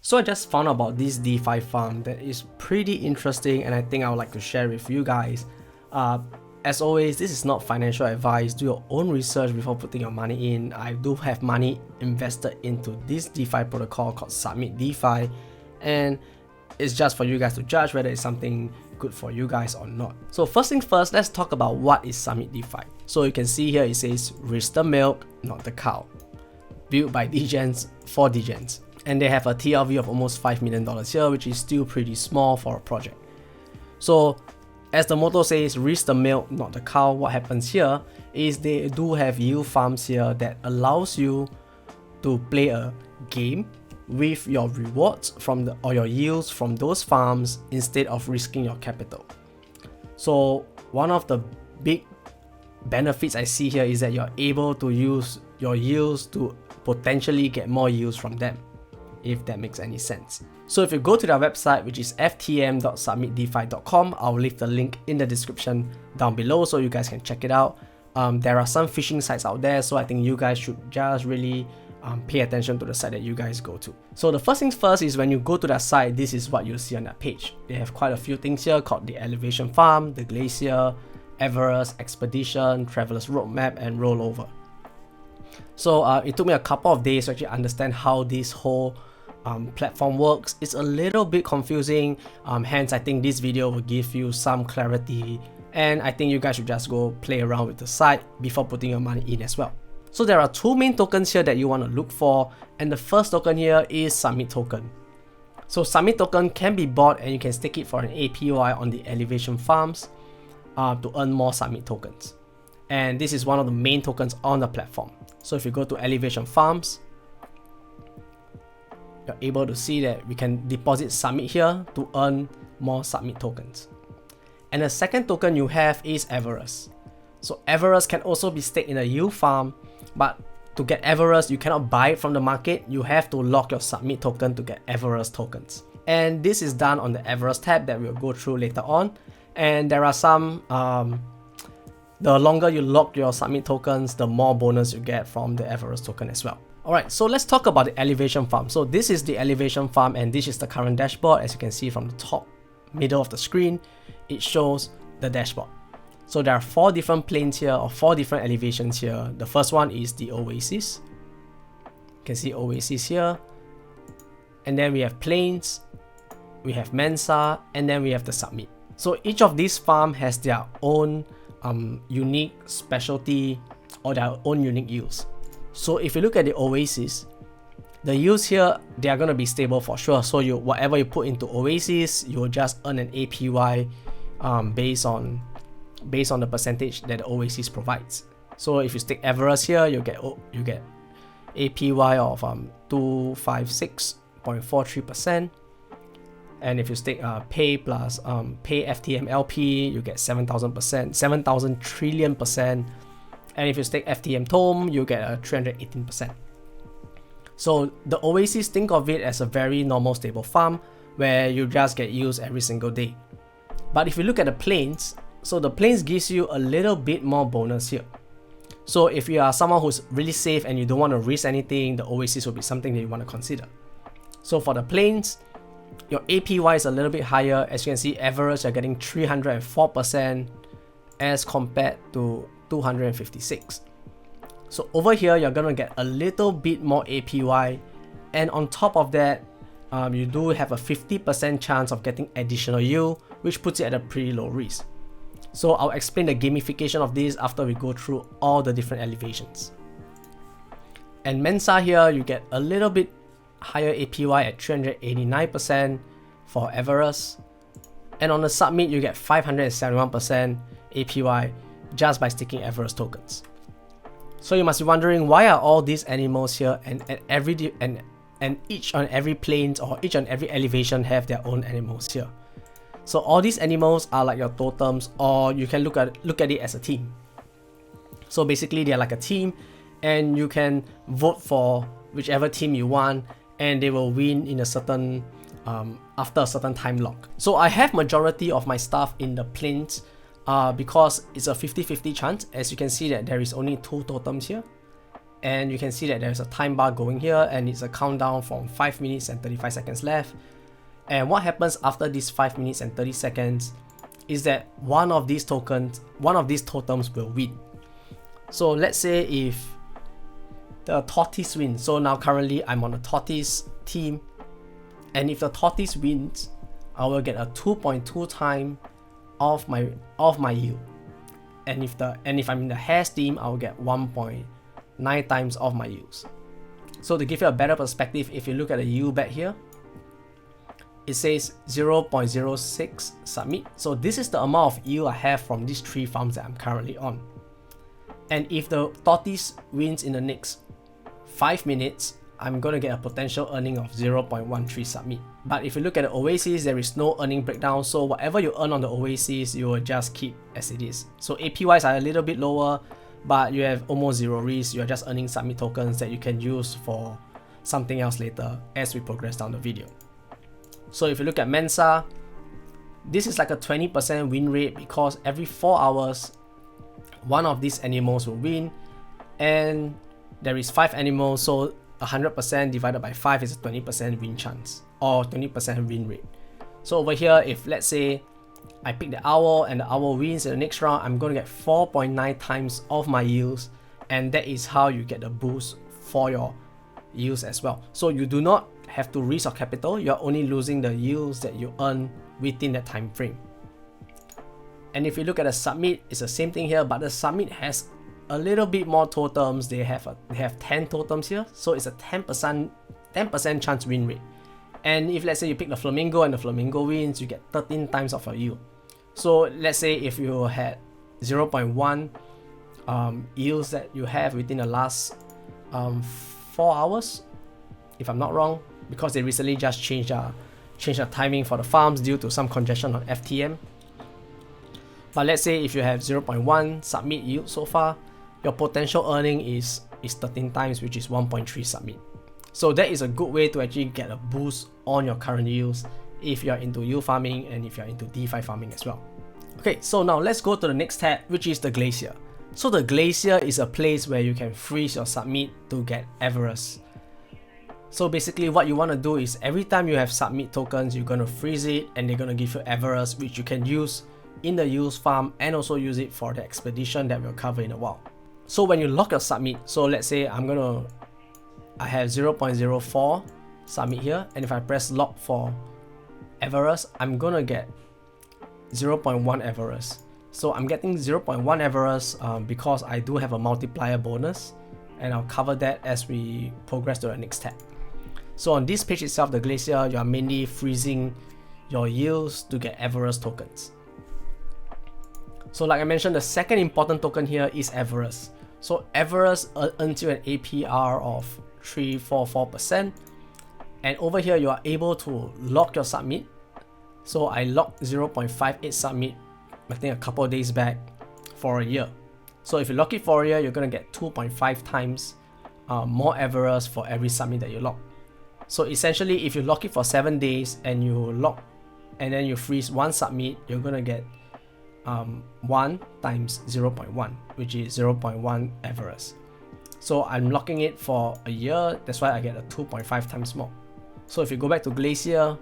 So I just found out about this DeFi farm that is pretty interesting, and I think I would like to share with you guys. As always, this is not financial advice. Do your own research before putting your money in. I do have money invested into this DeFi protocol called Submit DeFi, and it's just for you guys to judge whether it's something good for you guys or not. So first things first, let's talk about what is Submit DeFi. So you can see here it says "Raise the milk, not the cow." Built by degens for degens. And they have a TLV of almost $5 million here, which is still pretty small for a project. So as the motto says, "Raise the milk, not the cow." What happens here is they do have yield farms here that allows you to play a game with your rewards from or your yields from those farms instead of risking your capital. So one of the big benefits I see here is that you're able to use your yields to potentially get more yields from them, if that makes any sense. So if you go to their website, which is ftm.submitdefi.com, I'll leave the link in the description down below so you guys can check it out. There are some phishing sites out there, so I think you guys should just really pay attention to the site that you guys go to. So the first things first is when you go to that site, this is what you'll see on that page. They have quite a few things here called the Elevation Farm, the Glacier, Everest, Expedition, Traveler's Roadmap, and Rollover. So it took me a couple of days to actually understand how this whole platform works. It's a little bit confusing, hence I think this video will give you some clarity, and I think you guys should just go play around with the site before putting your money in as well. So there are two main tokens here that you want to look for, and the first token here is Submit token. So Submit token can be bought and you can stake it for an APY on the Elevation farms to earn more Submit tokens. And this is one of the main tokens on the platform. So if you go to Elevation farms, you're able to see that we can deposit Submit here to earn more Submit tokens. And the second token you have is Everest. So Everest can also be staked in a yield farm, but to get Everest, you cannot buy it from the market. You have to lock your Submit token to get Everest tokens. And this is done on the Everest tab that we'll go through later on. And there are some, the longer you lock your Submit tokens, the more bonus you get from the Everest token as well. Alright, so let's talk about the Elevation farm. So this is the Elevation farm, and this is the current dashboard. As you can see from the top middle of the screen, it shows the dashboard. So there are 4 different planes here, or 4 different elevations here. The first one is the Oasis. You can see Oasis here. And then we have planes, we have Mensa, and then we have the Submit. So each of these farms has their own unique specialty or their own unique yields. So if you look at the Oasis, the yields here, they are going to be stable for sure. So whatever you put into Oasis, you will just earn an APY based on the percentage that the Oasis provides. So if you stick Everest here, you get APY of 256.43%. And if you stick Pay plus Pay FTM LP, you get 7,000%, 7,000 trillion%. And if you stake FTM Tom, you get a 318%. So the Oasis, think of it as a very normal stable farm where you just get used every single day. But if you look at the planes, so the planes gives you a little bit more bonus here. So if you are someone who's really safe and you don't want to risk anything, the Oasis will be something that you want to consider. So for the planes, your APY is a little bit higher. As you can see, Everest, you're getting 304% as compared to 256. So over here, you're gonna get a little bit more APY, and on top of that, you do have a 50% chance of getting additional yield, which puts it at a pretty low risk. So I'll explain the gamification of this after we go through all the different elevations. And Mensa here, you get a little bit higher APY at 389% for Everest, and on the Submit, you get 571% APY just by sticking Everest tokens. So you must be wondering, why are all these animals here, and each on every plane or each on every elevation have their own animals here? So all these animals are like your totems, or you can look at it as a team. So basically they're like a team, and you can vote for whichever team you want, and they will win in a certain after a certain time lock. So I have majority of my stuff in the planes because it's a 50-50 chance. As you can see that there is only 2 totems here, and you can see that there's a time bar going here, and it's a countdown from 5 minutes and 35 seconds left. And what happens after these 5 minutes and 30 seconds is that one of these totems will win. So let's say if the tortoise wins, so now currently I'm on the tortoise team, and if the tortoise wins, I will get a 2.2 time of my yield. And if I'm in the hare's team, I will get 1.9 times of my yields. So to give you a better perspective, if you look at the yield back here, it says 0.06 submit. So this is the amount of yield I have from these 3 farms that I'm currently on. And if the tortoise wins in the next 5 minutes, I'm gonna get a potential earning of 0.13 submit. But if you look at the oasis, there is no earning breakdown, so whatever you earn on the oasis, you will just keep as it is. So APYs are a little bit lower, but you have almost zero risk. You're just earning submit tokens that you can use for something else later as we progress down the video. So if you look at Mensa, this is like a 20% win rate because every 4 hours, one of these animals will win, and there is 5 animals, so 100% divided by 5 is a 20% win chance or 20% win rate. So over here, if let's say I pick the owl and the owl wins in the next round, I'm going to get 4.9 times of my yields, and that is how you get the boost for your yields as well. So you do not have to risk your capital, you're only losing the yields that you earn within that time frame. And if you look at the submit, it's the same thing here, but the submit has a little bit more totems. They have 10 totems here, so it's a 10% chance win rate. And if let's say you pick the flamingo and the flamingo wins, you get 13 times of your yield. So let's say if you had 0.1 yields that you have within the last 4 hours, if I'm not wrong, because they recently just changed the timing for the farms due to some congestion on FTM. But let's say if you have 0.1 submit yield so far, your potential earning is 13 times, which is 1.3 submit. So that is a good way to actually get a boost on your current yields if you're into yield farming and if you're into DeFi farming as well. Okay, so now let's go to the next tab, which is the Glacier. So the Glacier is a place where you can freeze your submit to get Everest. So basically what you want to do is every time you have submit tokens, you're going to freeze it and they're going to give you Everest, which you can use in the yields farm and also use it for the expedition that we'll cover in a while. So when you lock your submit, so let's say I have 0.04 submit here, and if I press lock for Everest, I'm gonna get 0.1 Everest. So I'm getting 0.1 Everest because I do have a multiplier bonus, and I'll cover that as we progress to the next tab. So on this page itself, the Glacier, you are mainly freezing your yields to get Everest tokens. So like I mentioned, the second important token here is Everest. So Everest earns you an APR of 344%, and over here you are able to lock your submit. So I locked 0.58 submit, I think a couple of days back, for a year. So if you lock it for a year, you're gonna get 2.5 times more Everest for every submit that you lock. So essentially, if you lock it for 7 days and you lock and then you freeze one submit, you're gonna get 1 times 0.1, which is 0.1 Everest. So I'm locking it for a year, that's why I get a 2.5 times more. So if you go back to Glacier,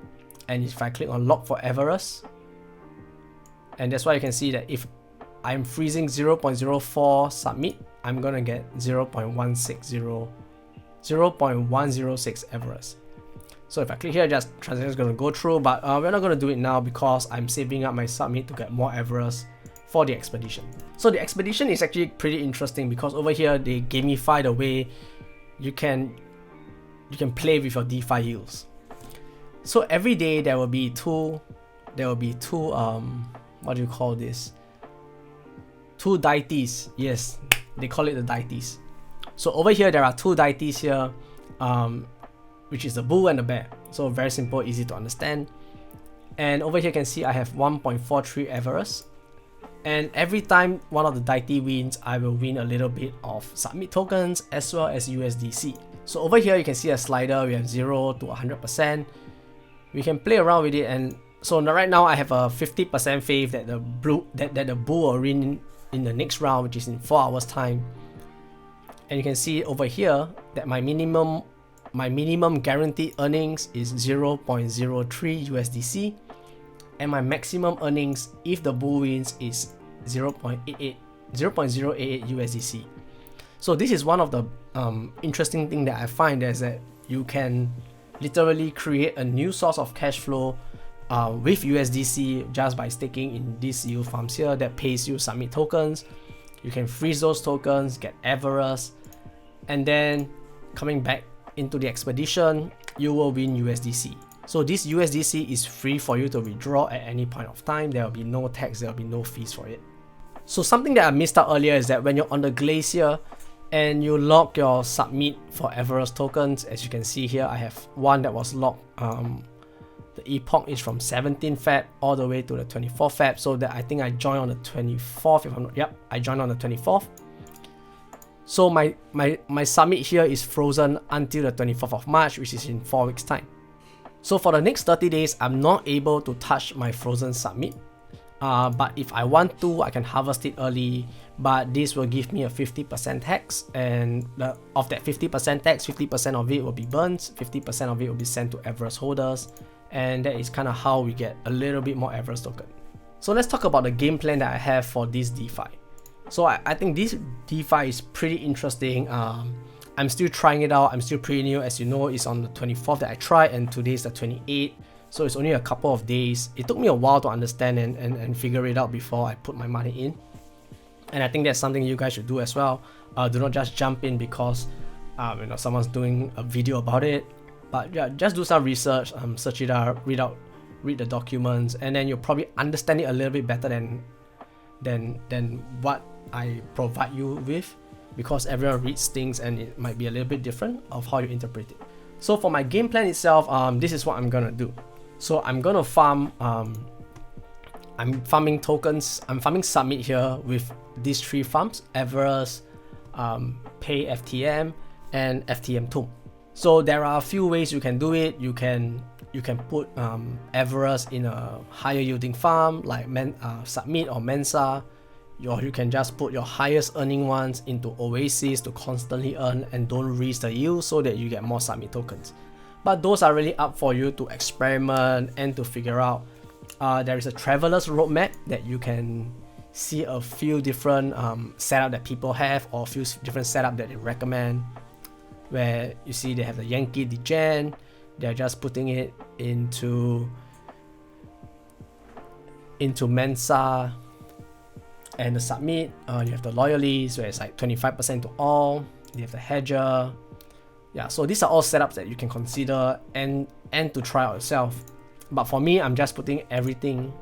and if I click on lock for Everest, and that's why you can see that if I'm freezing 0.04 submit, I'm gonna get 0.106 Everest. So if I click here, just transaction is gonna go through, but we're not gonna do it now because I'm saving up my submit to get more Everest for the expedition. So the expedition is actually pretty interesting because over here they gamify the way you can play with your DeFi yields. So every day there will be two what do you call this? 2 deities. Yes, they call it the deities. So over here there are 2 deities here, which is the bull and the bear. So very simple, easy to understand. And over here you can see I have 1.43 Everest. And every time one of the deity wins, I will win a little bit of submit tokens as well as USDC. So over here you can see a slider, we have 0 to 100%. We can play around with it, and so right now I have a 50% faith that the bull will win in the next round, which is in 4 hours time. And you can see over here that my minimum guaranteed earnings is 0.03 USDC, and my maximum earnings if the bull wins is 0.088 USDC. So this is one of the interesting thing that I find, is that you can literally create a new source of cash flow with USDC just by staking in these yield farms here that pays you submit tokens. You can freeze those tokens, get average, and then coming back into the expedition, you will win USDC. So this USDC is free for you to withdraw at any point of time. There will be no tax, there will be no fees for it. So something that I missed out earlier is that when you're on the glacier and you lock your submit for average tokens, as you can see here, I have one that was locked. The epoch is from 17 Feb all the way to the 24th Feb. So that I think I joined on the 24th. If I'm not, yep, I joined on the 24th. So my summit here is frozen until the 24th of March, which is in 4 weeks time. So for the next 30 days, I'm not able to touch my frozen summit. But if I want to, I can harvest it early. But this will give me a 50% tax, and of that 50% tax, 50% of it will be burnt, 50% of it will be sent to average holders, and that is kind of how we get a little bit more average token. So let's talk about the game plan that I have for this DeFi. So I think this DeFi is pretty interesting. I'm still trying it out. I'm still pretty new. As you know, it's on the 24th that I tried, and today is the 28th. So it's only a couple of days. It took me a while to understand and figure it out before I put my money in. And I think that's something you guys should do as well. Do not just jump in because someone's doing a video about it. But yeah, just do some research, search it out, read the documents, and then you'll probably understand it a little bit better than what I provide you with, because everyone reads things and it might be a little bit different of how you interpret it. So for my game plan itself, this is what I'm gonna do. So I'm gonna farm, I'm farming tokens, I'm farming submit here with these 3 farms: Everest, Pay FTM, and FTM Tomb. So there are a few ways you can do it. You can put Everest in a higher yielding farm like Submit or Mensa, or you can just put your highest earning ones into Oasis to constantly earn and don't risk the yield so that you get more Submit tokens. But those are really up for you to experiment and to figure out. There is a traveler's roadmap that you can see a few different setup that people have, or a few different setup that they recommend, where you see they have the Yankee Degen. They're just putting it into Mensa, and the submit. You have the loyalists where it's like 25% to all. You have the hedger. Yeah, so these are all setups that you can consider and to try out yourself. But for me, I'm just putting everything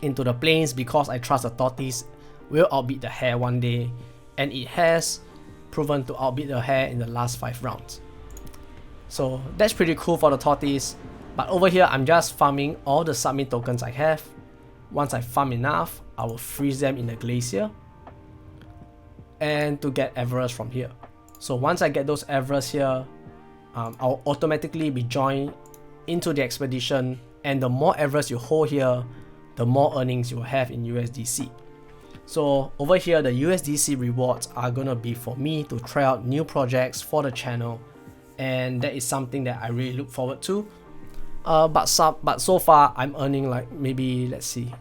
into the planes because I trust the tortoise will outbeat the hare one day, and it has proven to outbeat the hare in the last 5 rounds. So that's pretty cool for the tortoise. But over here, I'm just farming all the submit tokens I have. Once I farm enough, I will freeze them in the glacier and to get average from here. So once I get those average here, I'll automatically be joined into the expedition, and the more average you hold here, the more earnings you will have in USDC. So over here, the USDC rewards are gonna be for me to try out new projects for the channel, and that is something that I really look forward to. But so far I'm earning like maybe, let's see,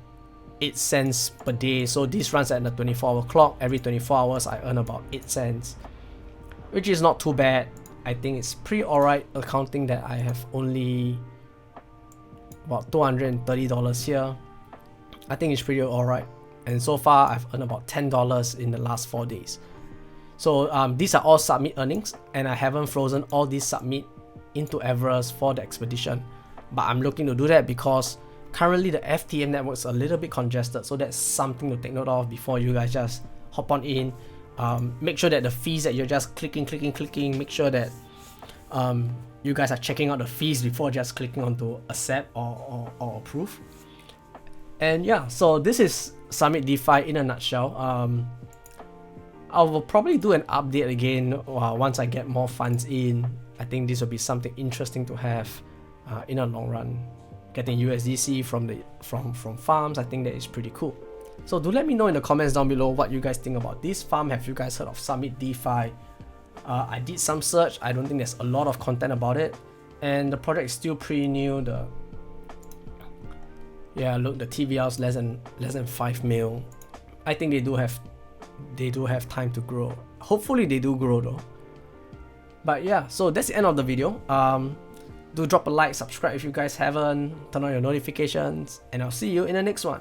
8 cents per day. So this runs at the 24-hour clock. Every 24 hours I earn about 8 cents, which is not too bad. I think it's pretty alright, accounting that I have only about $230 here. I think it's pretty alright, and so far I've earned about $10 in the last 4 days. So these are all submit earnings, and I haven't frozen all these submit into Everest for the expedition, but I'm looking to do that because currently the FTM network is a little bit congested. So that's something to take note of before you guys just hop on in. Make sure that the fees that you're just clicking, make sure that you guys are checking out the fees before just clicking onto accept or approve. And yeah, so this is Summit DeFi in a nutshell. I will probably do an update again once I get more funds in. I think this will be something interesting to have in a long run. Getting USDC from farms, I think that is pretty cool. So do let me know in the comments down below what you guys think about this farm. Have you guys heard of Summit DeFi? I did some search. I don't think there's a lot of content about it, and the project is still pretty new. Look, the TVL is less than 5 mil. I think they do have time to grow. Hopefully they do grow though. But yeah, so that's the end of the video. Do drop a like, subscribe if you guys haven't, turn on your notifications, and I'll see you in the next one.